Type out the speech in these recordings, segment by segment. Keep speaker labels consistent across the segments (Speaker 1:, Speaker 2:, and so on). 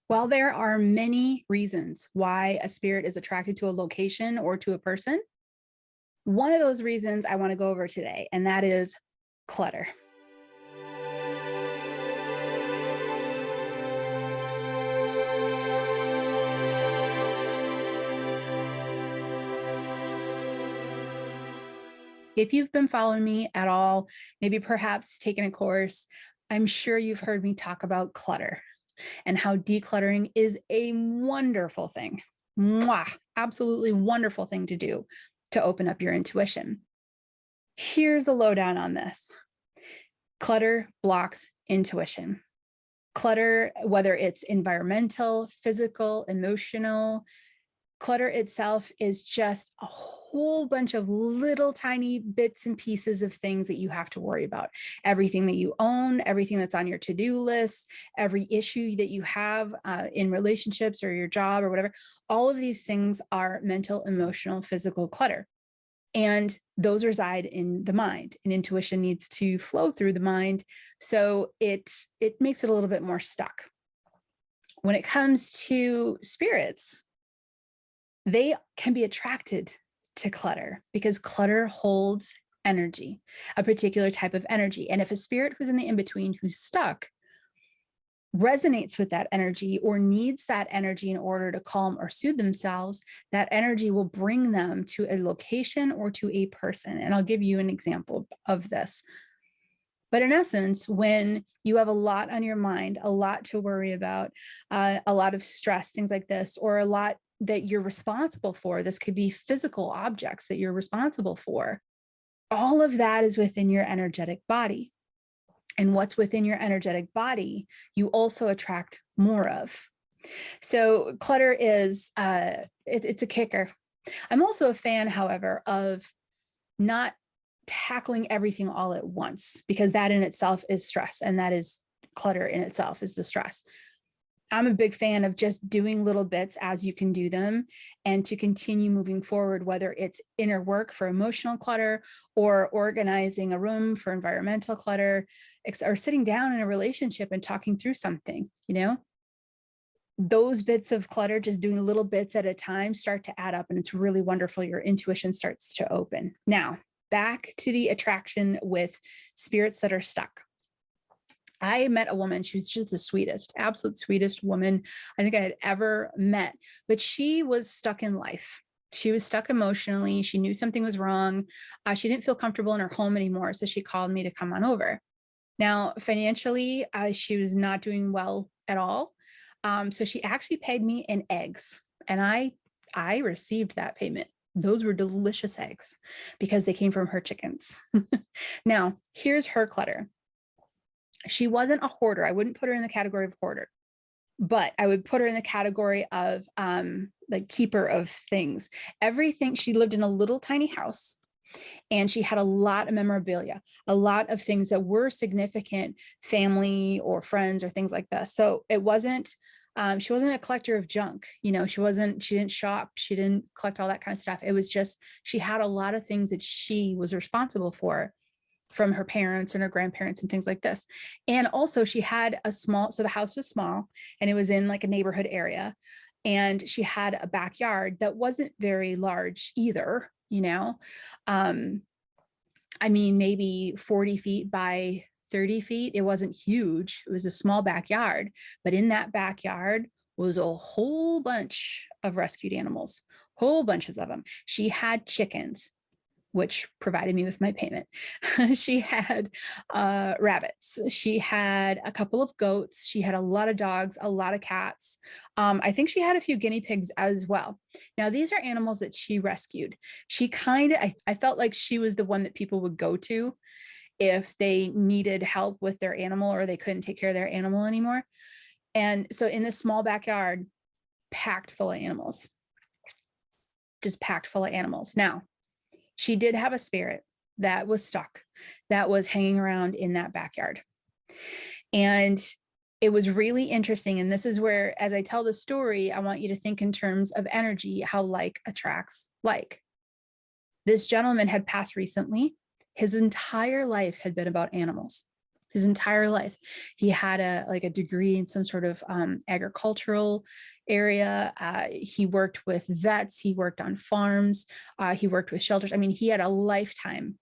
Speaker 1: While there are many reasons why a spirit is attracted to a location or to a person, one of those reasons I want to go over today, and that is clutter. If you've been following me at all, maybe perhaps taken a course, I'm sure you've heard me talk about clutter and how decluttering is a wonderful thing. Mwah, absolutely wonderful thing to do to open up your intuition. Here's the lowdown on this. Clutter blocks intuition. Clutter, whether it's environmental, physical, emotional, clutter itself is just a whole bunch of little tiny bits and pieces of things that you have to worry about. Everything that you own, everything that's on your to-do list, every issue that you have in relationships or your job or whatever, all of these things are mental, emotional, physical clutter. And those reside in the mind, and intuition needs to flow through the mind. So it makes it a little bit more stuck. When it comes to spirits, they can be attracted to clutter because clutter holds energy, a particular type of energy. And if a spirit who's in the in-between, who's stuck, resonates with that energy or needs that energy in order to calm or soothe themselves, that energy will bring them to a location or to a person. And I'll give you an example of this. But in essence, when you have a lot on your mind, a lot to worry about, a lot of stress, things like this, or a lot that you're responsible for, this could be physical objects that you're responsible for, all of that is within your energetic body. And what's within your energetic body, you also attract more of. So clutter is, it's a kicker. I'm also a fan, however, of not tackling everything all at once, because that in itself is stress, and that is clutter in itself is the stress. I'm a big fan of just doing little bits as you can do them and to continue moving forward, whether it's inner work for emotional clutter or organizing a room for environmental clutter, or sitting down in a relationship and talking through something, those bits of clutter, just doing little bits at a time, start to add up, and it's really wonderful. Your intuition starts to open. Now, back to the attraction with spirits that are stuck. I met a woman, she was just the sweetest, absolute sweetest woman I think I had ever met, but she was stuck in life. She was stuck emotionally. She knew something was wrong. She didn't feel comfortable in her home anymore. So she called me to come on over. Now, financially, she was not doing well at all. So she actually paid me in eggs, and I received that payment. Those were delicious eggs because they came from her chickens. Now, here's her clutter. She wasn't a hoarder. I wouldn't put her in the category of hoarder, but I would put her in the category of like keeper of things. Everything, she lived in a little tiny house, and she had a lot of memorabilia, a lot of things that were significant, family or friends or things like that. So it wasn't, she wasn't a collector of junk. She didn't shop. She didn't collect all that kind of stuff. It was just, she had a lot of things that she was responsible for from her parents and her grandparents and things like this. And also she had so the house was small and it was in like a neighborhood area. And she had a backyard that wasn't very large either, I mean, maybe 40 feet by 30 feet. It wasn't huge. It was a small backyard, but in that backyard was a whole bunch of rescued animals, whole bunches of them. She had chickens, which provided me with my payment. She had rabbits. She had a couple of goats. She had a lot of dogs, a lot of cats. I think she had a few guinea pigs as well. Now, these are animals that she rescued. She I felt like she was the one that people would go to if they needed help with their animal or they couldn't take care of their animal anymore. And so in this small backyard, packed full of animals, just packed full of animals. Now, she did have a spirit that was stuck, that was hanging around in that backyard. And it was really interesting. And this is where, as I tell the story, I want you to think in terms of energy, how like attracts like. This gentleman had passed recently. His entire life had been about animals. his entire life. He had a degree in some sort of agricultural area. He worked with vets. He worked on farms. He worked with shelters. I mean, he had a lifetime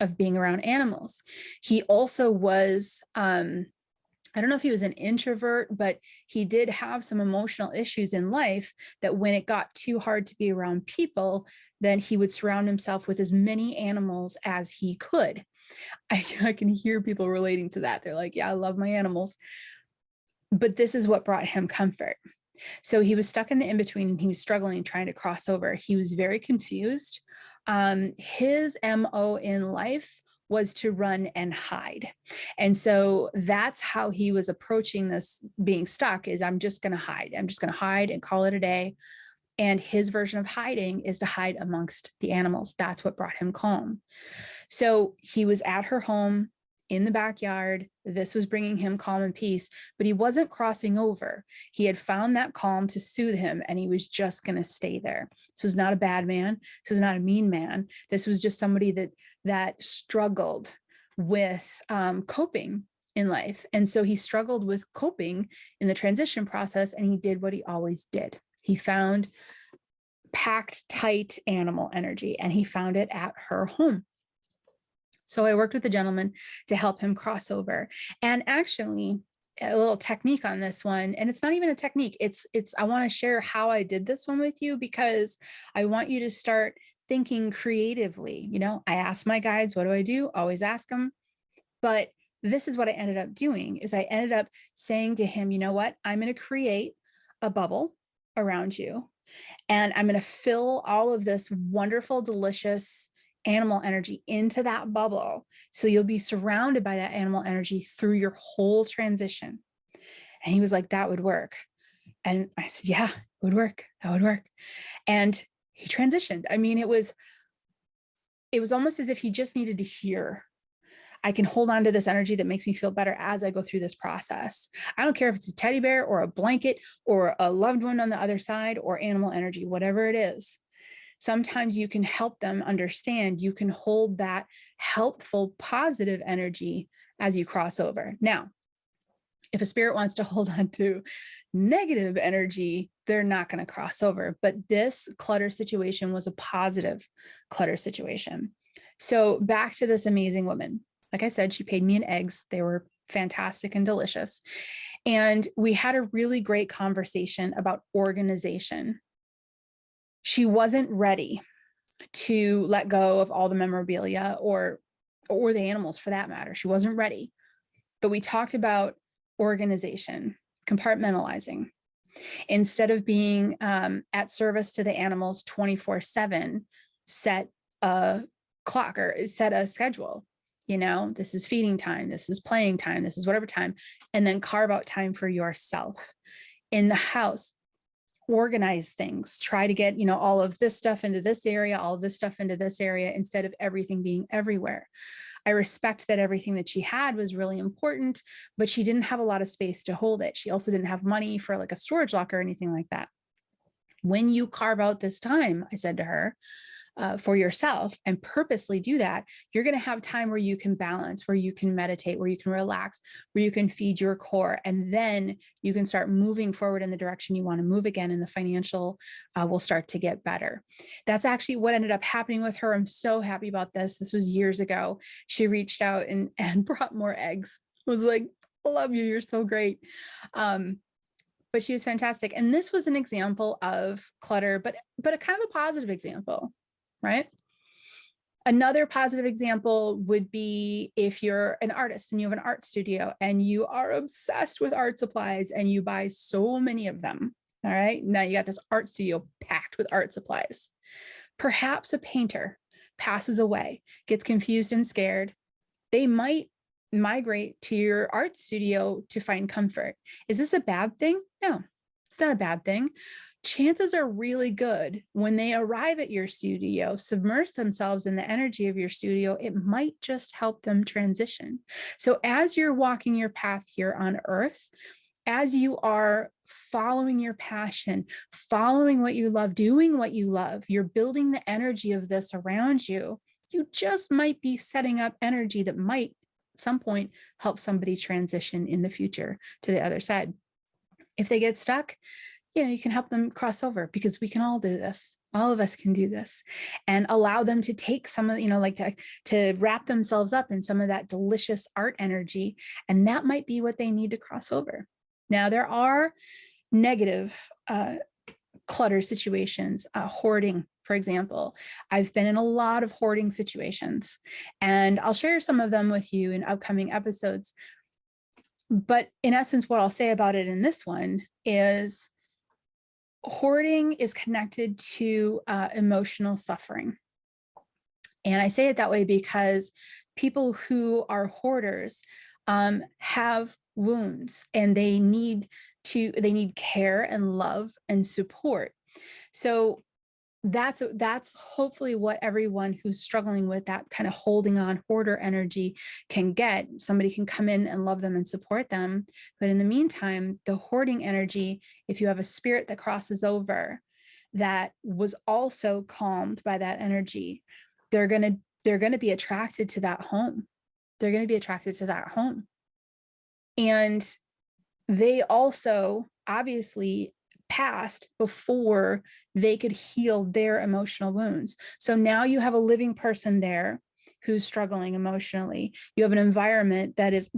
Speaker 1: of being around animals. He also was, I don't know if he was an introvert, but he did have some emotional issues in life that when it got too hard to be around people, then he would surround himself with as many animals as he could. I can hear people relating to that. They're like, yeah, I love my animals. But this is what brought him comfort. So he was stuck in the in-between and he was struggling, trying to cross over. He was very confused. His MO in life was to run and hide. And so that's how he was approaching this being stuck is I'm just going to hide. I'm just going to hide and call it a day. And his version of hiding is to hide amongst the animals. That's what brought him calm. So he was at her home in the backyard. This was bringing him calm and peace, but he wasn't crossing over. He had found that calm to soothe him and he was just going to stay there. This was not a bad man. This was not a mean man. This was just somebody that struggled with coping in life. And so he struggled with coping in the transition process and he did what he always did. He found packed, tight animal energy and he found it at her home. So I worked with the gentleman to help him cross over. And actually, a little technique on this one, and it's not even a technique. I want to share how I did this one with you because I want you to start thinking creatively. You know, I ask my guides, what do I do? Always ask them. But this is what I ended up doing is I ended up saying to him, you know what? I'm going to create a bubble around you and I'm going to fill all of this wonderful, delicious animal energy into that bubble. So you'll be surrounded by that animal energy through your whole transition. And he was like, that would work. And I said, yeah, it would work. That would work. And he transitioned. I mean, it was almost as if he just needed to hear, I can hold on to this energy that makes me feel better as I go through this process. I don't care if it's a teddy bear or a blanket or a loved one on the other side or animal energy, whatever it is. Sometimes you can help them understand, you can hold that helpful, positive energy as you cross over. Now, if a spirit wants to hold on to negative energy, they're not going to cross over. But this clutter situation was a positive clutter situation. So back to this amazing woman. Like I said, she paid me in eggs. They were fantastic and delicious. And we had a really great conversation about organization. She wasn't ready to let go of all the memorabilia or the animals for that matter. She wasn't ready. But we talked about organization, compartmentalizing. Instead of being at service to the animals 24/7, set a clock or set a schedule. You know, this is feeding time, this is playing time, this is whatever time, and then carve out time for yourself. In the house, organize things, try to get, you know, all of this stuff into this area, all of this stuff into this area, instead of everything being everywhere. I respect that everything that she had was really important, but she didn't have a lot of space to hold it. She also didn't have money for like a storage locker or anything like that. When you carve out this time, I said to her, for yourself and purposely do that, you're going to have time where you can balance, where you can meditate, where you can relax, where you can feed your core. And then you can start moving forward in the direction you want to move again. And the financial will start to get better. That's actually what ended up happening with her. I'm so happy about this. This was years ago. She reached out and brought more eggs. I was like, I love you. You're so great. But she was fantastic. And this was an example of clutter, but a kind of a positive example. Right? Another positive example would be if you're an artist and you have an art studio and you are obsessed with art supplies and you buy so many of them. All right. Now you got this art studio packed with art supplies. Perhaps a painter passes away, gets confused and scared. They might migrate to your art studio to find comfort. Is this a bad thing? No, it's not a bad thing. Chances are really good when they arrive at your studio, submerge themselves in the energy of your studio, it might just help them transition. So as you're walking your path here on earth, as you are following your passion, following what you love, doing what you love, you're building the energy of this around you, you just might be setting up energy that might some point help somebody transition in the future to the other side. If they get stuck, you can help them cross over, because we can all do this. All of us can do this, and allow them to take some of, like to wrap themselves up in some of that delicious art energy. And that might be what they need to cross over. Now, there are negative clutter situations, hoarding, for example. I've been in a lot of hoarding situations, and I'll share some of them with you in upcoming episodes. But in essence, what I'll say about it in this one is hoarding is connected to emotional suffering. And I say it that way because people who are hoarders have wounds, and they need care and love and support. So that's hopefully what everyone who's struggling with that kind of holding on hoarder energy can get. Somebody can come in and love them and support them. But in the meantime, the hoarding energy, if you have a spirit that crosses over that was also calmed by that energy, they're going to be attracted to that home. They're going to be attracted to that home. And they also obviously passed before they could heal their emotional wounds. So now you have a living person there who's struggling emotionally. You have an environment that's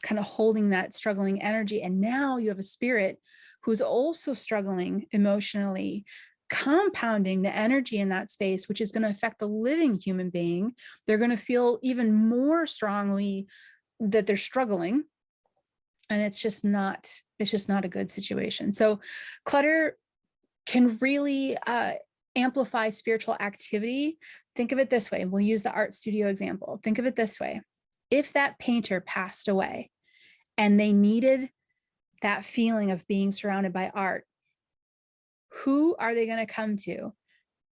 Speaker 1: kind of holding that struggling energy. And now you have a spirit who's also struggling emotionally, compounding the energy in that space, which is going to affect the living human being. They're going to feel even more strongly that they're struggling. And it's just not a good situation. So clutter can really amplify spiritual activity. Think of it this way. We'll use the art studio example. Think of it this way. If that painter passed away and they needed that feeling of being surrounded by art, who are they going to come to?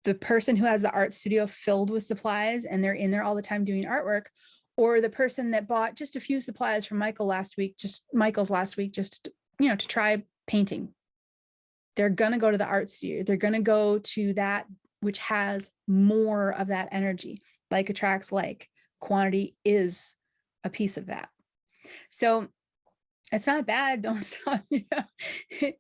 Speaker 1: The person who has the art studio filled with supplies and they're in there all the time doing artwork, or the person that bought just a few supplies from Michael's last week, just to try painting? They're going to go to the art studio. They're going to go to that which has more of that energy. Like attracts like. Quantity is a piece of that. So it's not bad. Don't stop.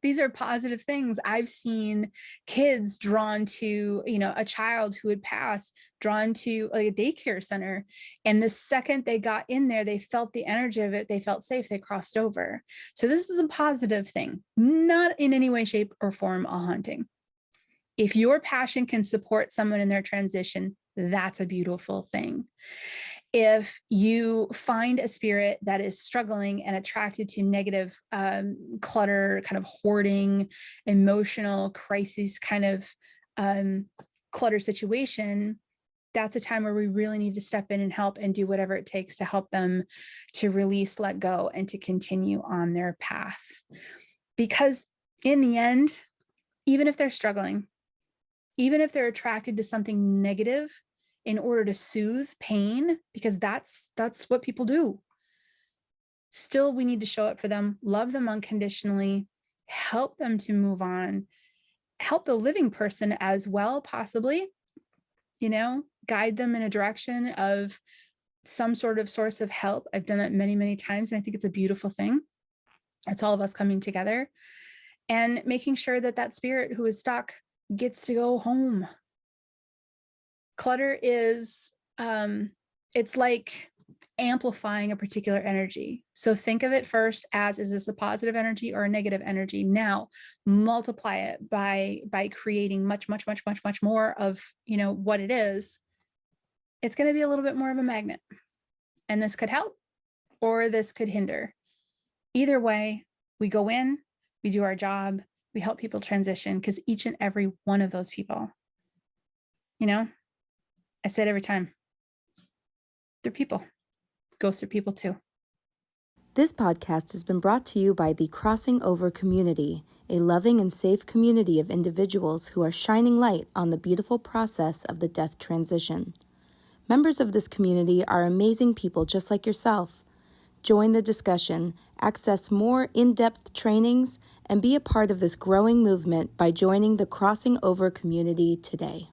Speaker 1: These are positive things. I've seen kids drawn to, a child who had passed, drawn to like a daycare center. And the second they got in there, they felt the energy of it. They felt safe. They crossed over. So this is a positive thing, not in any way, shape, or form a haunting. If your passion can support someone in their transition, that's a beautiful thing. If you find a spirit that is struggling and attracted to negative clutter, kind of hoarding, emotional crises kind of clutter situation, that's a time where we really need to step in and help and do whatever it takes to help them to release, let go, and to continue on their path. Because in the end, even if they're struggling, even if they're attracted to something negative, in order to soothe pain, because that's what people do, still we need to show up for them, love them unconditionally, help them to move on, help the living person as well, possibly, guide them in a direction of some sort of source of help. I've done that many, many times, and I think it's a beautiful thing. It's all of us coming together and making sure that that spirit who is stuck gets to go home. Clutter is, it's like amplifying a particular energy. So think of it first as, is this a positive energy or a negative energy? Now multiply it by creating much, much, much, much, much more of, what it is. It's going to be a little bit more of a magnet, and this could help or this could hinder. Either way, we go in, we do our job, we help people transition, because each and every one of those people, I say it every time, they're people. Ghosts are people too.
Speaker 2: This podcast has been brought to you by the Crossing Over Community, a loving and safe community of individuals who are shining light on the beautiful process of the death transition. Members of this community are amazing people just like yourself. Join the discussion, access more in-depth trainings, and be a part of this growing movement by joining the Crossing Over Community today.